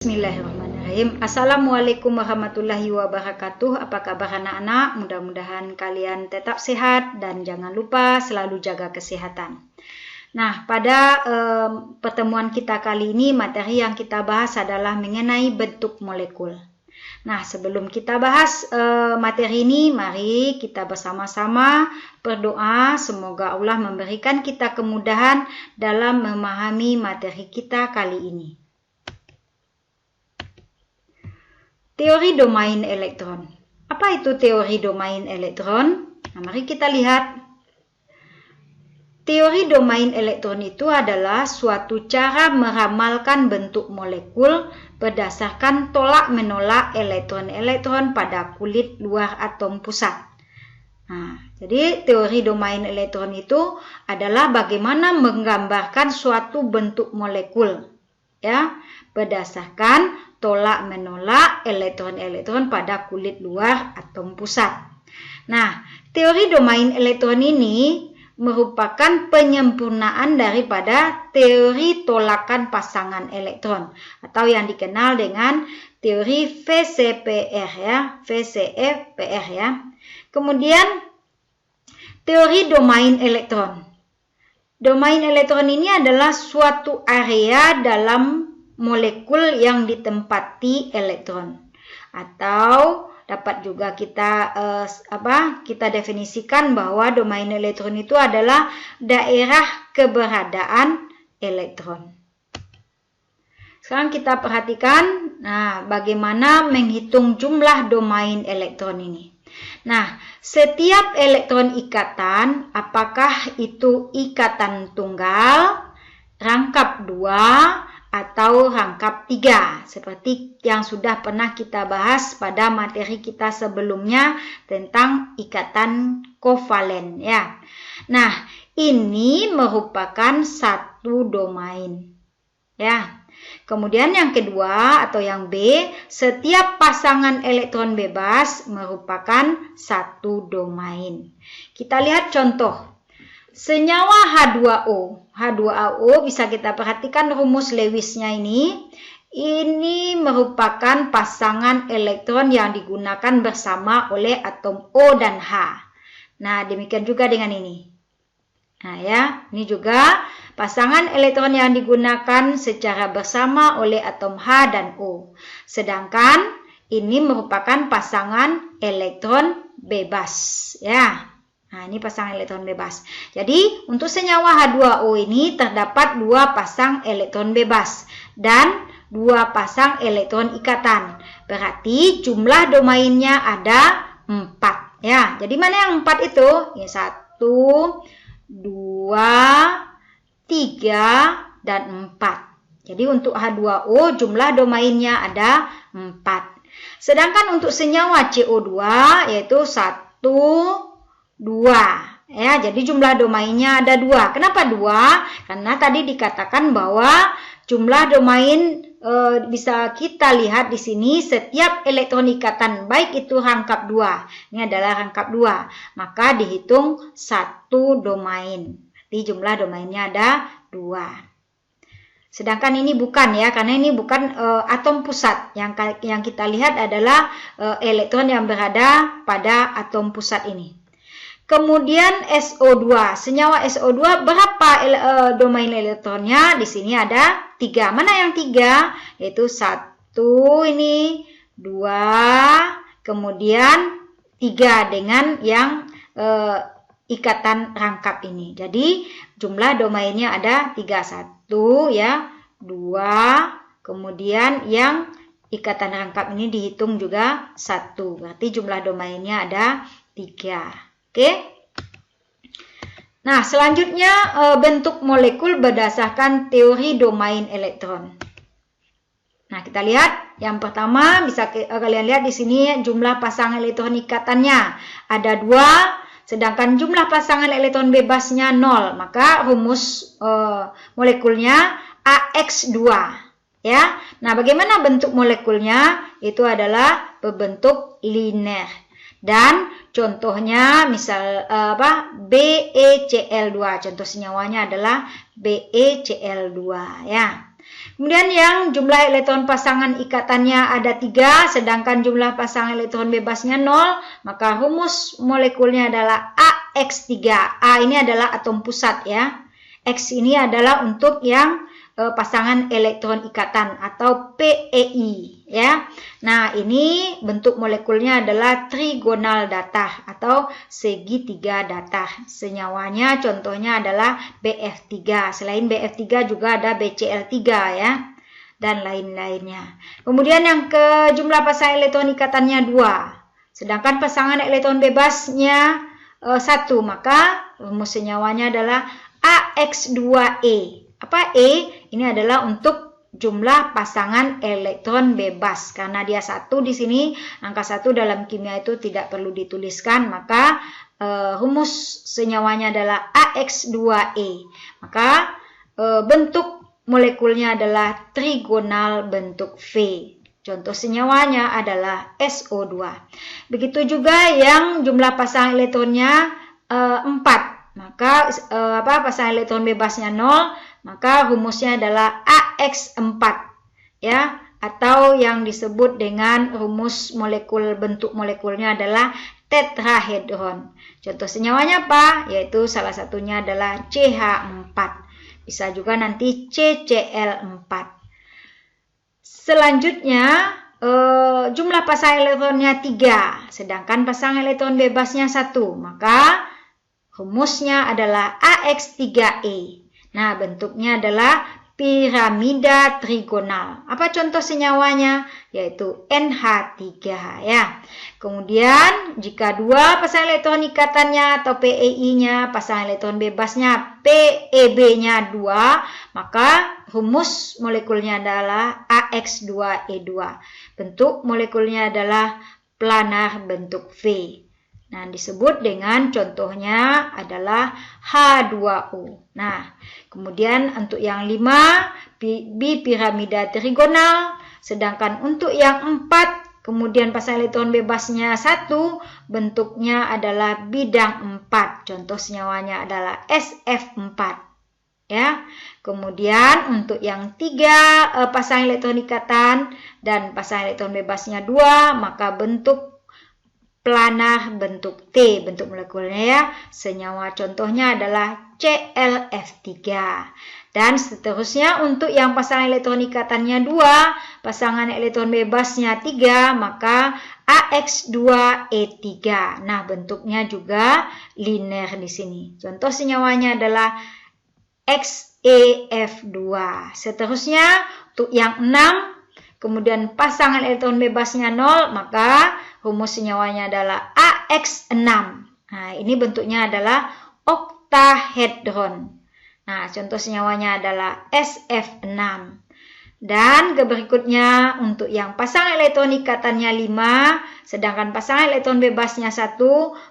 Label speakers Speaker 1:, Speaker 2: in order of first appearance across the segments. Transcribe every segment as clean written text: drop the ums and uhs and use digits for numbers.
Speaker 1: Bismillahirrahmanirrahim. Assalamualaikum warahmatullahi wabarakatuh. Apa kabar anak-anak? Mudah-mudahan kalian tetap sehat dan jangan lupa selalu jaga kesehatan. Nah, pada pertemuan kita kali ini materi yang kita bahas adalah mengenai bentuk molekul. Nah, sebelum kita bahas materi ini, mari kita bersama-sama berdoa semoga Allah memberikan kita kemudahan dalam memahami materi kita kali ini. Teori domain elektron. Apa itu teori domain elektron? Nah, mari kita lihat. Teori domain elektron itu adalah suatu cara meramalkan bentuk molekul berdasarkan tolak-menolak elektron-elektron pada kulit luar atom pusat. Nah, jadi teori domain elektron itu adalah bagaimana menggambarkan suatu bentuk molekul, ya, berdasarkan tolak-menolak elektron-elektron pada kulit luar atom pusat. Nah, teori domain elektron ini merupakan penyempurnaan daripada teori tolakan pasangan elektron atau yang dikenal dengan teori VCPR ya, VCFPR ya. Kemudian teori domain elektron. Domain elektron ini adalah suatu area dalam molekul yang ditempati elektron, atau dapat juga kita definisikan bahwa domain elektron itu adalah daerah keberadaan elektron. Sekarang kita perhatikan bagaimana menghitung jumlah domain elektron ini. Nah, setiap elektron ikatan, apakah itu ikatan tunggal, rangkap 2, atau rangkap 3, seperti yang sudah pernah kita bahas pada materi kita sebelumnya tentang ikatan kovalen ya. Nah, ini merupakan satu domain ya. Kemudian yang kedua atau yang B, setiap pasangan elektron bebas merupakan satu domain. Kita lihat contoh. Senyawa H2O. H2O bisa kita perhatikan rumus Lewisnya ini. Ini merupakan pasangan elektron yang digunakan bersama oleh atom O dan H. Nah, demikian juga dengan ini. Nah ya, ini juga pasangan elektron yang digunakan secara bersama oleh atom H dan O. Sedangkan ini merupakan pasangan elektron bebas ya. Nah, ini pasangan elektron bebas. Jadi, untuk senyawa H2O ini terdapat 2 pasang elektron bebas dan 2 pasang elektron ikatan. Berarti jumlah domainnya ada 4. Ya, jadi mana yang 4 itu? Ya, 1, 2, 3, dan 4. Jadi, untuk H2O jumlah domainnya ada 4. Sedangkan untuk senyawa CO2 yaitu 1, 2 ya, jadi jumlah domainnya ada 2. Kenapa 2? Karena tadi dikatakan bahwa jumlah domain bisa kita lihat di sini setiap elektron ikatan baik itu rangkap 2. Ini adalah rangkap 2. Maka dihitung satu domain. Jadi jumlah domainnya ada 2. Sedangkan ini bukan ya, karena ini bukan atom pusat. Yang kita lihat adalah elektron yang berada pada atom pusat ini. Kemudian SO2, senyawa SO2 berapa domain elektronnya? Di sini ada 3. Mana yang 3? Yaitu 1 ini, 2, kemudian 3 dengan yang ikatan rangkap ini. Jadi jumlah domainnya ada 3, 1 ya, 2, kemudian yang ikatan rangkap ini dihitung juga 1. Berarti jumlah domainnya ada 3. Oke. Nah, selanjutnya bentuk molekul berdasarkan teori domain elektron. Nah, kita lihat yang pertama bisa kalian lihat di sini jumlah pasangan elektron ikatannya ada 2, sedangkan jumlah pasangan elektron bebasnya 0. Maka rumus molekulnya AX2 ya. Nah, bagaimana bentuk molekulnya? Itu adalah berbentuk linear. Dan contohnya misal BeCl2, contoh senyawanya adalah BeCl2 ya. Kemudian yang jumlah elektron pasangan ikatannya ada 3, sedangkan jumlah pasangan elektron bebasnya 0, maka rumus molekulnya adalah AX3. A ini adalah atom pusat ya. X ini adalah untuk yang pasangan elektron ikatan atau PEI ya. Nah, ini bentuk molekulnya adalah trigonal datar atau segitiga datar. Senyawanya contohnya adalah BF3. Selain BF3 juga ada BCl3 ya. Dan lain-lainnya. Kemudian yang ke jumlah pasangan elektron ikatannya 2. Sedangkan pasangan elektron bebasnya 1, maka rumus senyawanya adalah AX2E. Apa E? Ini adalah untuk jumlah pasangan elektron bebas. Karena dia 1 di sini, angka 1 dalam kimia itu tidak perlu dituliskan, maka rumus senyawanya adalah AX2E. Maka bentuk molekulnya adalah trigonal bentuk V. Contoh senyawanya adalah SO2. Begitu juga yang jumlah pasangan elektronnya 4. Maka pasangan elektron bebasnya 0, maka rumusnya adalah AX4 ya, atau yang disebut dengan rumus molekul, bentuk molekulnya adalah tetrahedron. Contoh senyawanya apa? Yaitu salah satunya adalah CH4. Bisa juga nanti CCl4. Selanjutnya jumlah pasangan elektronnya 3, sedangkan pasangan elektron bebasnya 1, maka rumusnya adalah AX3E. Nah, bentuknya adalah piramida trigonal. Apa contoh senyawanya? Yaitu NH3 ya. Kemudian, jika dua pasangan elektron ikatannya atau PEI-nya, pasangan elektron bebasnya PEB-nya 2, maka rumus molekulnya adalah AX2E2. Bentuk molekulnya adalah planar bentuk V. Nah, disebut dengan contohnya adalah H2O. Nah, kemudian untuk yang 5, bipiramida trigonal. Sedangkan untuk yang 4, kemudian pasangan elektron bebasnya 1, bentuknya adalah bidang 4. Contoh senyawanya adalah SF4. Ya. Kemudian untuk yang 3, pasangan elektron ikatan dan pasangan elektron bebasnya 2, maka bentuk planar bentuk T, bentuk molekulnya ya. Senyawa contohnya adalah ClF3. Dan seterusnya untuk yang pasangan elektron ikatannya 2, pasangan elektron bebasnya 3, maka AX2E3. Nah, bentuknya juga linear di sini. Contoh senyawanya adalah XeF2. Seterusnya untuk yang 6, kemudian pasangan elektron bebasnya 0, maka rumus senyawanya adalah AX6. Nah, ini bentuknya adalah oktahedron. Nah, contoh senyawanya adalah SF6. Dan berikutnya untuk yang pasangan elektron ikatannya 5, sedangkan pasangan elektron bebasnya 1,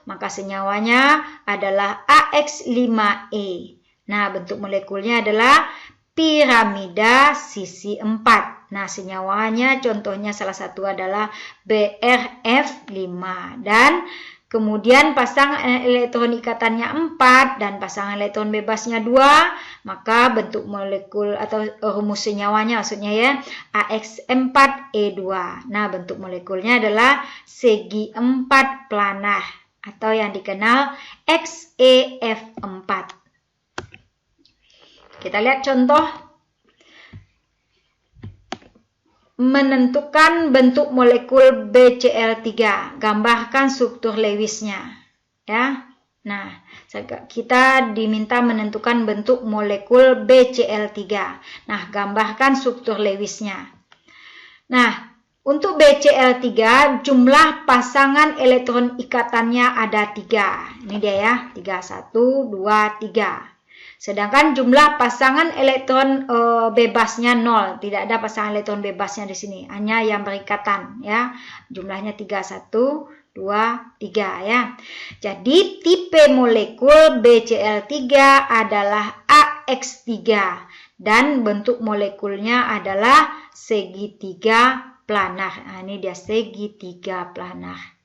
Speaker 1: maka senyawanya adalah AX5E. Nah, bentuk molekulnya adalah piramida sisi 4. Nah, senyawanya contohnya salah satu adalah BRF5. Dan kemudian pasangan elektron ikatannya 4 dan pasangan elektron bebasnya 2, maka bentuk molekul atau rumus senyawanya maksudnya ya AX4E2. Nah, bentuk molekulnya adalah segi 4 planar atau yang dikenal XeF4. Kita lihat contoh. Menentukan bentuk molekul BCl3. Gambarkan struktur Lewisnya. Ya. Nah, kita diminta menentukan bentuk molekul BCl3. Nah, gambarkan struktur Lewisnya. Nah, untuk BCl3 jumlah pasangan elektron ikatannya ada 3. Ini dia ya, 3, 1, 2, 3. Sedangkan jumlah pasangan elektron bebasnya 0. Tidak ada pasangan elektron bebasnya di sini. Hanya yang berikatan ya. Jumlahnya 3, 1, 2, 3 ya. Jadi tipe molekul BCl3 adalah AX3. Dan bentuk molekulnya adalah segitiga planar. Nah, ini dia segitiga planar.